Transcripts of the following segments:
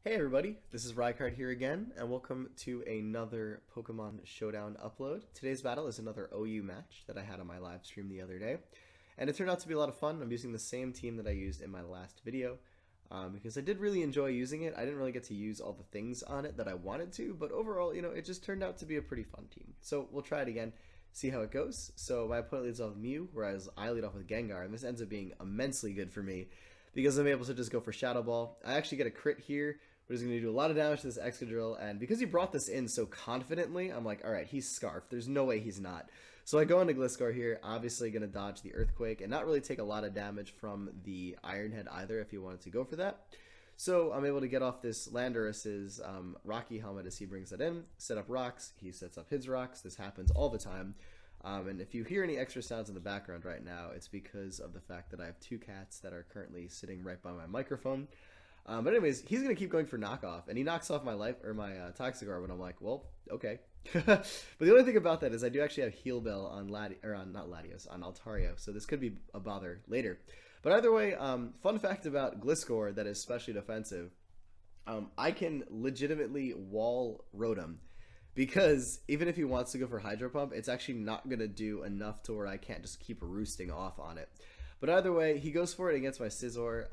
Hey everybody, this is Rykard here again, and welcome to another Pokemon Showdown upload. Today's battle is another OU match that I had on my live stream the other day, and it turned out to be a lot of fun. I'm using the same team that I used in my last video, because I did really enjoy using it. I didn't really get to use all the things on it that I wanted to, but overall, it just turned out to be a pretty fun team. So we'll try it again, see how it goes. So my opponent leads off with Mew, whereas I lead off with Gengar, and this ends up being immensely good for me, because I'm able to just go for Shadow Ball. I actually get a crit here, but he's going to do a lot of damage to this Excadrill, and because he brought this in so confidently, I'm like, alright, he's Scarf. There's no way he's not. So I go into Gliscor here, obviously going to dodge the Earthquake, and not really take a lot of damage from the Iron Head either if he wanted to go for that. So I'm able to get off this Landorus's Rocky Helmet as he brings it in, set up rocks, he sets up his rocks. This happens all the time. And if you hear any extra sounds in the background right now, it's because of the fact that I have two cats that are currently sitting right by my microphone. But anyways, he's going to keep going for knockoff, and he knocks off my Toxic Orb, and I'm like, well, okay. But the only thing about that is I do actually have Heal Bell on not Latios, on Altario, so this could be a bother later. But either way, fun fact about Gliscor that is especially defensive, I can legitimately wall Rotom, because even if he wants to go for Hydro Pump, it's actually not going to do enough to where I can't just keep roosting off on it. But either way, he goes for it against my Scizor.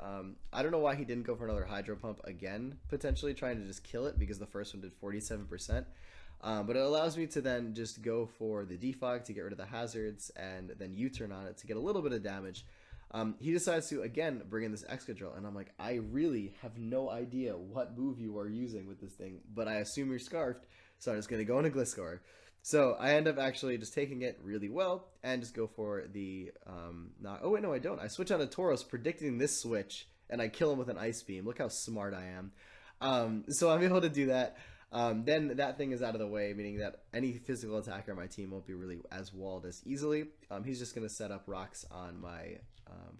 I don't know why he didn't go for another Hydro Pump again, potentially trying to just kill it, because the first one did 47%. But it allows me to then just go for the Defog to get rid of the hazards, and then U-turn on it to get a little bit of damage. He decides to, again, bring in this Excadrill, and I'm like, I really have no idea what move you are using with this thing, but I assume you're Scarfed, so I'm just going to go into Gliscor. So I end up actually just taking it really well and just go for the oh wait, no, I don't. I switch on a Tauros, predicting this switch, and I kill him with an Ice Beam. Look how smart I am. So I'm able to do that. Then that thing is out of the way, meaning that any physical attacker on my team won't be really as walled as easily. He's just going to set up rocks on my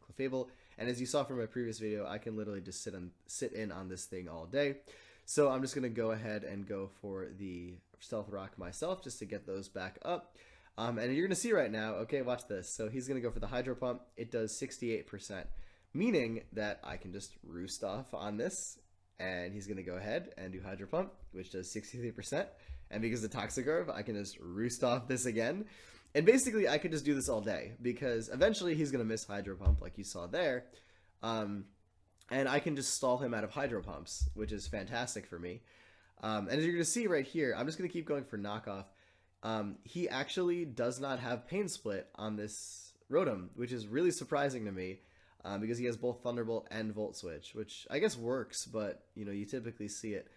Clefable, and as you saw from my previous video, I can literally just sit in on this thing all day. So I'm just going to go ahead and go for the Stealth Rock myself just to get those back up. And you're going to see right now, okay, watch this. So he's going to go for the Hydro Pump. It does 68%, meaning that I can just roost off on this. And he's going to go ahead and do Hydro Pump, which does 63%. And because of Toxic Orb, I can just roost off this again. And basically, I could just do this all day, because eventually he's going to miss Hydro Pump, like you saw there. And I can just stall him out of Hydro Pumps, which is fantastic for me. And as you're going to see right here, I'm just going to keep going for knockoff. He actually does not have Pain Split on this Rotom, which is really surprising to me, because he has both Thunderbolt and Volt Switch, which I guess works, but you typically see it.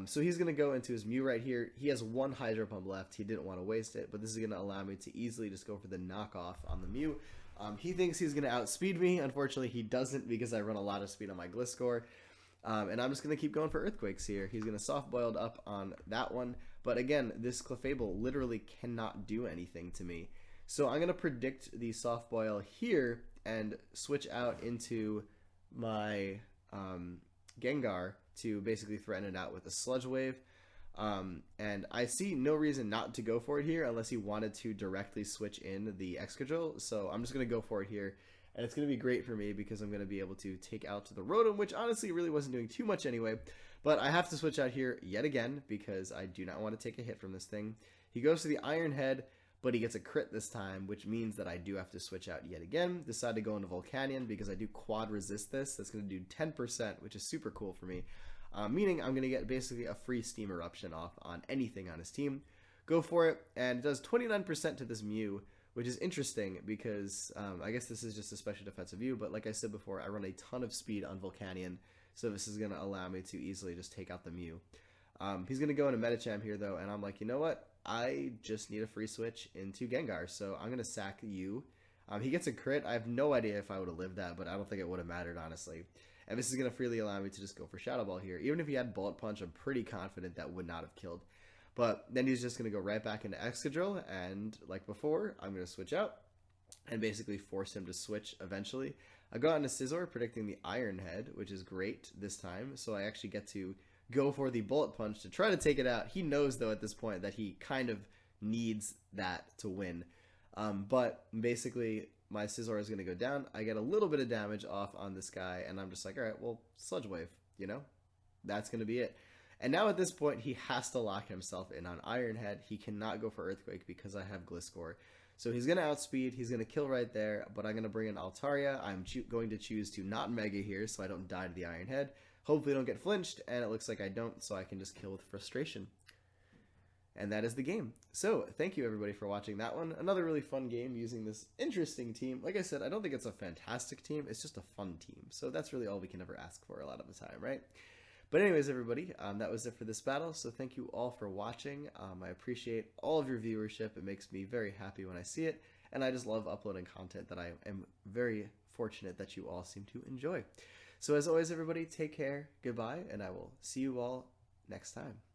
So he's going to go into his Mew right here. He has one Hydro Pump left. He didn't want to waste it, but this is going to allow me to easily just go for the knockoff on the Mew. He thinks he's going to outspeed me. Unfortunately, he doesn't, because I run a lot of speed on my Gliscor. And I'm just going to keep going for Earthquakes here. He's going to Soft Boiled up on that one. But again, this Clefable literally cannot do anything to me. So I'm going to predict the Soft Boil here and switch out into my Gengar to basically threaten it out with a Sludge Wave. And I see no reason not to go for it here unless he wanted to directly switch in the Excadrill. So I'm just going to go for it here. And it's going to be great for me because I'm going to be able to take out the Rotom, which honestly really wasn't doing too much anyway. But I have to switch out here yet again because I do not want to take a hit from this thing. He goes to the Iron Head, but he gets a crit this time, which means that I do have to switch out yet again. Decide to go into Volcanion because I do quad resist this. That's going to do 10%, which is super cool for me. Meaning I'm going to get basically a free Steam Eruption off on anything on his team. Go for it, and it does 29% to this Mew, which is interesting because I guess this is just a special defensive view, but like I said before, I run a ton of speed on Volcanion, so this is going to allow me to easily just take out the Mew. He's going to go into Medicham here, though, and I'm like, you know what? I just need a free switch into Gengar, so I'm going to sack you. He gets a crit. I have no idea if I would have lived that, but I don't think it would have mattered, honestly. And this is going to freely allow me to just go for Shadow Ball here. Even if he had Bullet Punch, I'm pretty confident that would not have killed. But then he's just going to go right back into Excadrill, and like before, I'm going to switch out and basically force him to switch eventually. I go out into Scizor, predicting the Iron Head, which is great this time, so I actually get to go for the Bullet Punch to try to take it out. He knows, though, at this point that he kind of needs that to win. But basically, my Scizor is going to go down. I get a little bit of damage off on this guy, and I'm just like, all right, well, Sludge Wave, that's going to be it. And now at this point, he has to lock himself in on Iron Head. He cannot go for Earthquake because I have Gliscor. So he's going to outspeed, he's going to kill right there, but I'm going to bring in Altaria. I'm going to choose to not Mega here so I don't die to the Iron Head. Hopefully I don't get flinched, and it looks like I don't, so I can just kill with frustration. And that is the game. So thank you everybody for watching that one. Another really fun game using this interesting team. Like I said, I don't think it's a fantastic team, it's just a fun team. So that's really all we can ever ask for a lot of the time, right? But anyways, everybody, that was it for this battle. So thank you all for watching. I appreciate all of your viewership. It makes me very happy when I see it. And I just love uploading content that I am very fortunate that you all seem to enjoy. So as always, everybody, take care, goodbye, and I will see you all next time.